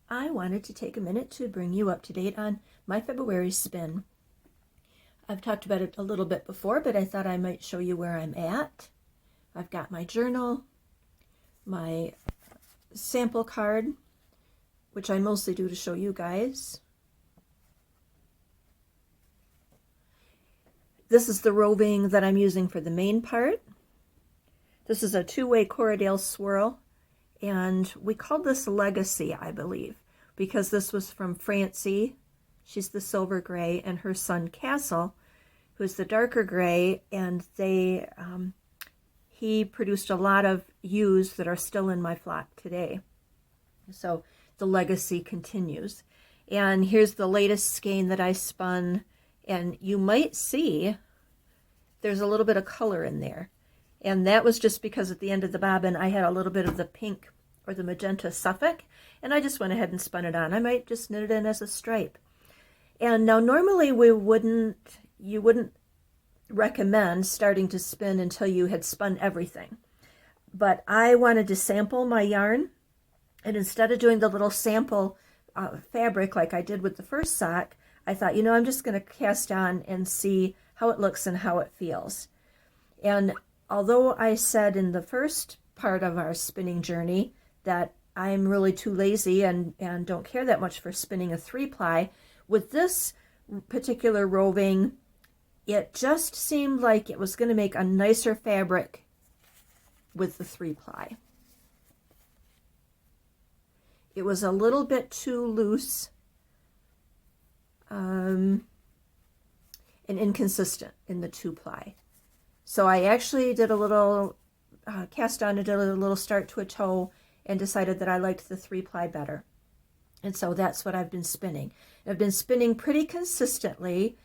I wanted to take a minute to bring you up to date on my February spin. I've talked about it a little bit before, but I thought I might show you where I'm at. I've got my journal, my sample card, which I mostly do to show you guys. This is the roving that I'm using for the main part. This is a two-way Corriedale swirl, and we called this Legacy, I believe, because this was from Francie. She's the silver gray, and her son Castle, who's the darker gray, and he produced a lot of ewes that are still in my flock today. So the legacy continues. And here's the latest skein that I spun, and you might see there's a little bit of color in there. And that was just because at the end of the bobbin I had a little bit of the pink or the magenta Suffolk, and I just went ahead and spun it on. I might just knit it in as a stripe. And now normally you wouldn't recommend starting to spin until you had spun everything. But I wanted to sample my yarn, and instead of doing the little sample fabric like I did with the first sock, I thought, I'm just going to cast on and see how it looks and how it feels. And although I said in the first part of our spinning journey that I'm really too lazy and don't care that much for spinning a 3-ply, with this particular roving, it just seemed like it was going to make a nicer fabric with the 3-ply. It was a little bit too loose and inconsistent in the 2-ply. So I actually did a little cast on, did a little start to a toe, and decided that I liked the 3-ply better. And so that's what I've been spinning. I've been spinning pretty consistently.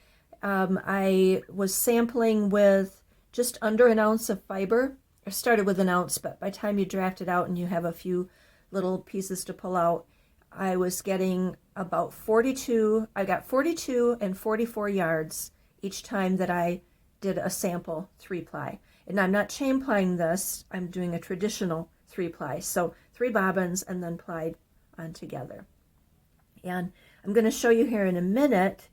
I was sampling with just under an ounce of fiber. I started with an ounce, but by the time you draft it out and you have a few little pieces to pull out, I was getting about 42. I got 42 and 44 yards each time that I did a sample 3-ply. And I'm not chain plying this, I'm doing a traditional 3-ply. So 3 bobbins and then plied on together. And I'm going to show you here in a minute.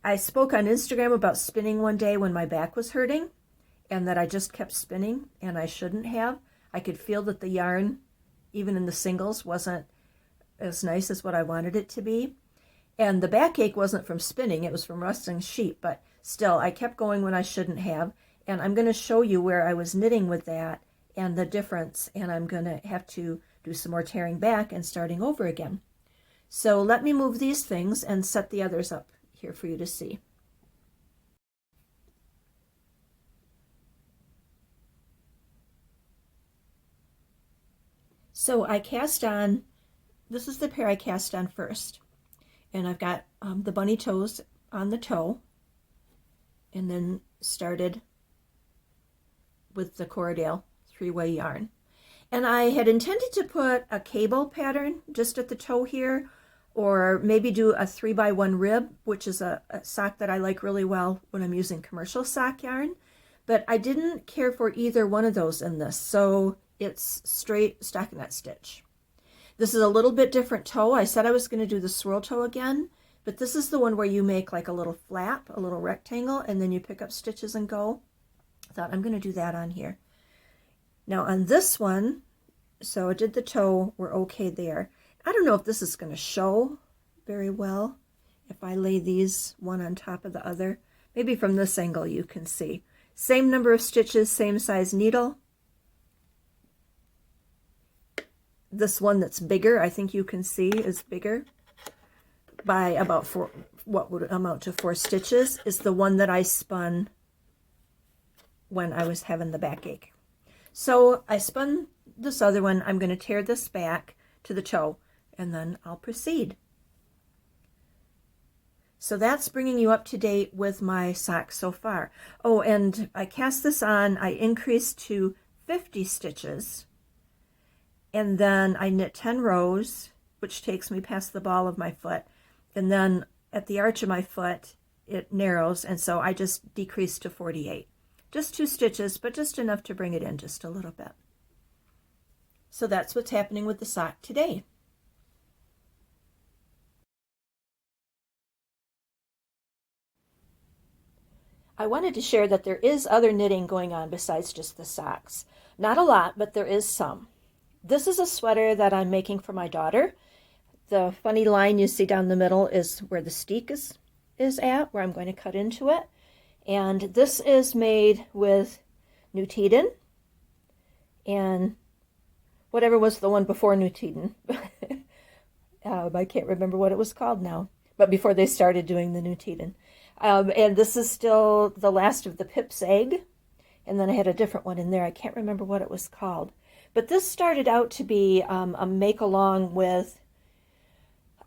I spoke on Instagram about spinning one day when my back was hurting and that I just kept spinning, and I shouldn't have. I could feel that the yarn, even in the singles, wasn't as nice as what I wanted it to be. And the backache wasn't from spinning, it was from rusting sheep, but still, I kept going when I shouldn't have. And I'm going to show you where I was knitting with that and the difference, and I'm going to have to do some more tearing back and starting over again. So let me move these things and set the others up here for you to see. So I cast on, this is the pair I cast on first. And I've got the bunny toes on the toe, and then started with the Corriedale 3-way yarn. And I had intended to put a cable pattern just at the toe here, or maybe do a 3x1 rib, which is a sock that I like really well when I'm using commercial sock yarn. But I didn't care for either one of those in this, so it's straight stockinette stitch. This is a little bit different toe. I said I was going to do the swirl toe again, but this is the one where you make like a little flap, a little rectangle, and then you pick up stitches and go. I thought I'm going to do that on here. Now on this one, so I did the toe, we're okay there. I don't know if this is going to show very well if I lay these one on top of the other. Maybe from this angle you can see. Same number of stitches, same size needle. This one that's bigger, I think you can see is bigger by about what would amount to 4 stitches, is the one that I spun when I was having the backache. So I spun this other one. I'm going to tear this back to the toe, and then I'll proceed. So that's bringing you up to date with my sock so far. Oh, and I cast this on, I increased to 50 stitches, and then I knit 10 rows, which takes me past the ball of my foot, and then at the arch of my foot it narrows, and so I just decreased to 48. Just 2 stitches, but just enough to bring it in just a little bit. So that's what's happening with the sock today. I wanted to share that there is other knitting going on besides just the socks. Not a lot, but there is some. This is a sweater that I'm making for my daughter. The funny line you see down the middle is where the steek is at, where I'm going to cut into it. And this is made with Nutiden and whatever was the one before Nutiden. I can't remember what it was called now, but before they started doing the Nutiden. And this is still the last of the Pip's egg. And then I had a different one in there. I can't remember what it was called. But this started out to be a make-along with,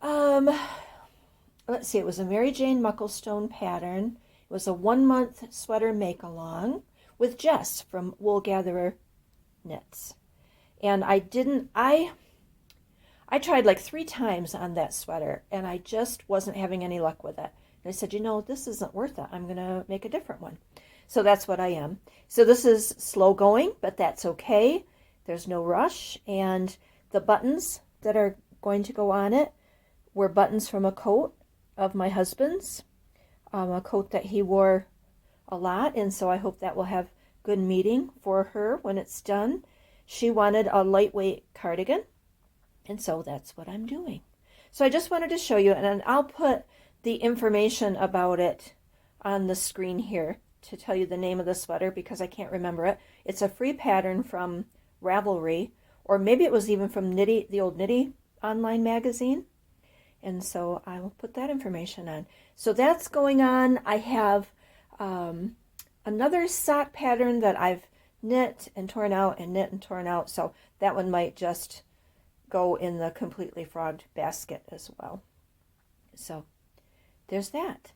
let's see, it was a Mary Jane Mucklestone pattern. It was a 1-month sweater make-along with Jess from Wool Gatherer Knits. And I tried like 3 times on that sweater, and I just wasn't having any luck with it. And I said, you know, this isn't worth it. I'm going to make a different one. So that's what I am. So this is slow going, but that's okay. There's no rush. And the buttons that are going to go on it were buttons from a coat of my husband's, a coat that he wore a lot. And so I hope that will have good meeting for her when it's done. She wanted a lightweight cardigan. And so that's what I'm doing. So I just wanted to show you, and I'll put the information about it on the screen here to tell you the name of the sweater because I can't remember it. It's a free pattern from Ravelry, or maybe it was even from Knitty, the old Knitty online magazine. And so I will put that information on. So that's going on. I have another sock pattern that I've knit and torn out and knit and torn out. So that one might just go in the completely frogged basket as well. So there's that.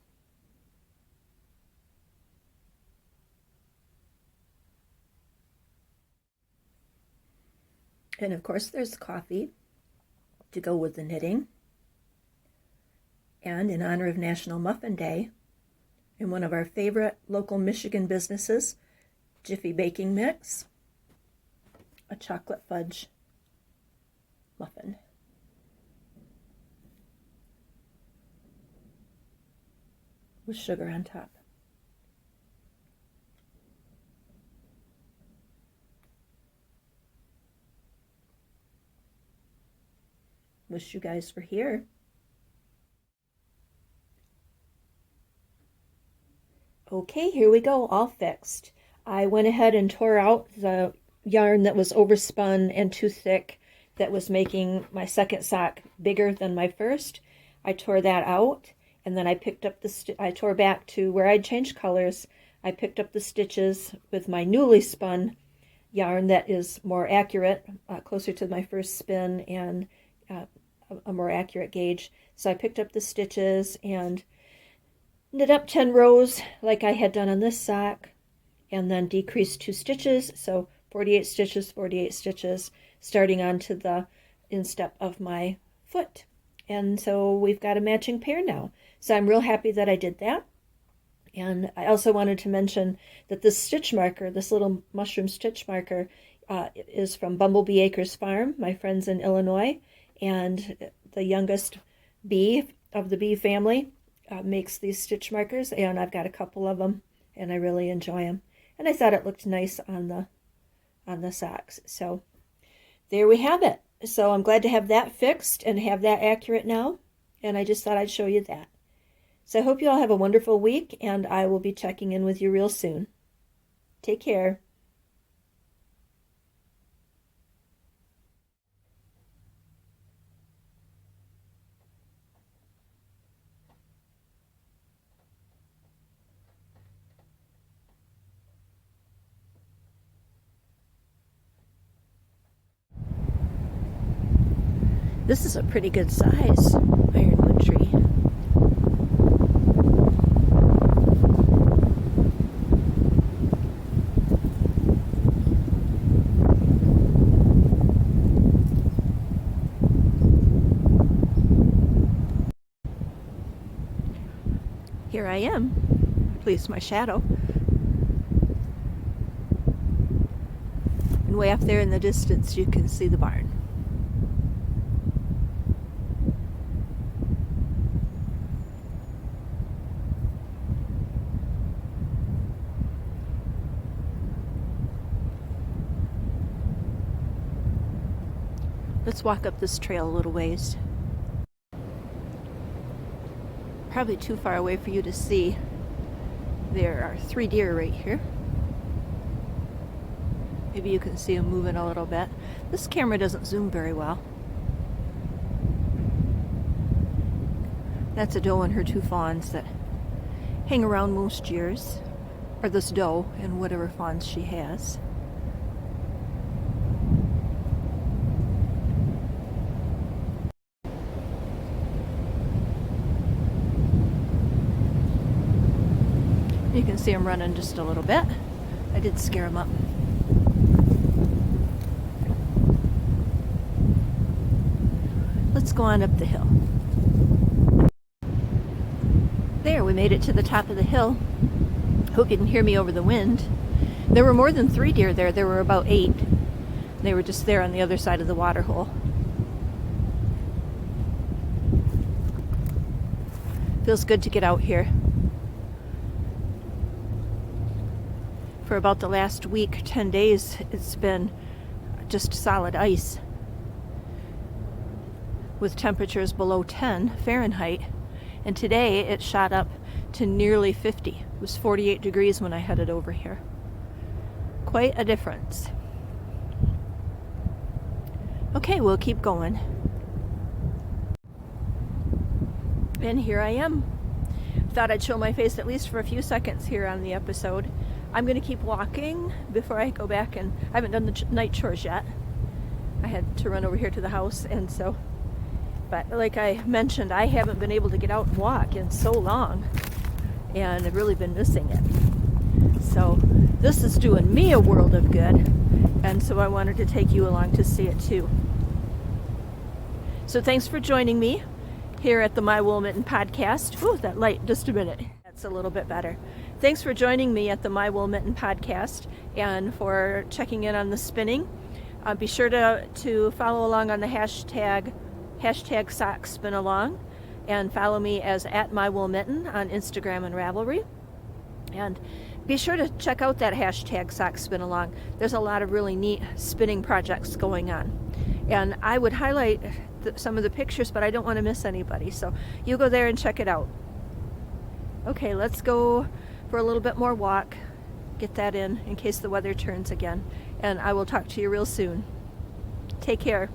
And of course there's coffee to go with the knitting. And in honor of National Muffin Day, in one of our favorite local Michigan businesses, Jiffy Baking Mix, a chocolate fudge muffin. With sugar on top. Wish you guys were here. Okay, here we go, all fixed. I went ahead and tore out the yarn that was overspun and too thick that was making my second sock bigger than my first. I tore that out, and then I picked up I tore back to where I'd changed colors. I picked up the stitches with my newly spun yarn that is more accurate, closer to my first spin and a more accurate gauge. So I picked up the stitches and knit up 10 rows like I had done on this sock, and then decreased 2 stitches, so 48 stitches, starting onto the instep of my foot. And so we've got a matching pair now. So I'm real happy that I did that. And I also wanted to mention that this stitch marker, this little mushroom stitch marker, is from Bumblebee Acres Farm, my friends in Illinois, and the youngest bee of the bee family makes these stitch markers, and I've got a couple of them, and I really enjoy them. And I thought it looked nice on the socks. So there we have it. So I'm glad to have that fixed and have that accurate now, and I just thought I'd show you that. So I hope you all have a wonderful week, and I will be checking in with you real soon. Take care. This is a pretty good size ironwood tree. Here I am, at least my shadow. And way up there in the distance you can see the barn. Let's walk up this trail a little ways. Probably too far away for you to see. There are 3 deer right here. Maybe you can see them moving a little bit. This camera doesn't zoom very well. That's a doe and her 2 fawns that hang around most years, or this doe and whatever fawns she has. You can see them running just a little bit. I did scare them up. Let's go on up the hill. There, we made it to the top of the hill. Hope you can hear me over the wind. There were more than 3 deer there. There were about 8. They were just there on the other side of the water hole. Feels good to get out here. For about the last week, 10 days, it's been just solid ice with temperatures below 10 Fahrenheit. And today it shot up to nearly 50. It was 48 degrees when I headed over here. Quite a difference. Okay, we'll keep going. And here I am. Thought I'd show my face at least for a few seconds here on the episode. I'm going to keep walking before I go back, and I haven't done the night chores yet. I had to run over here to the house, and so, but like I mentioned, I haven't been able to get out and walk in so long, and I've really been missing it. So this is doing me a world of good, and so I wanted to take you along to see it too. So thanks for joining me here at the My Wool Mitten podcast. Ooh, that light, just a minute. That's a little bit better. Thanks for joining me at the My Wool Mitten podcast and for checking in on the spinning. Be sure to follow along on the hashtag #SocksSpinAlong, and follow me as @MyWoolMitten on Instagram and Ravelry. And be sure to check out that hashtag #SocksSpinAlong. There's a lot of really neat spinning projects going on. And I would highlight some of the pictures, but I don't want to miss anybody. So you go there and check it out. Okay, let's go for a little bit more walk. Get that in case the weather turns again. And I will talk to you real soon. Take care.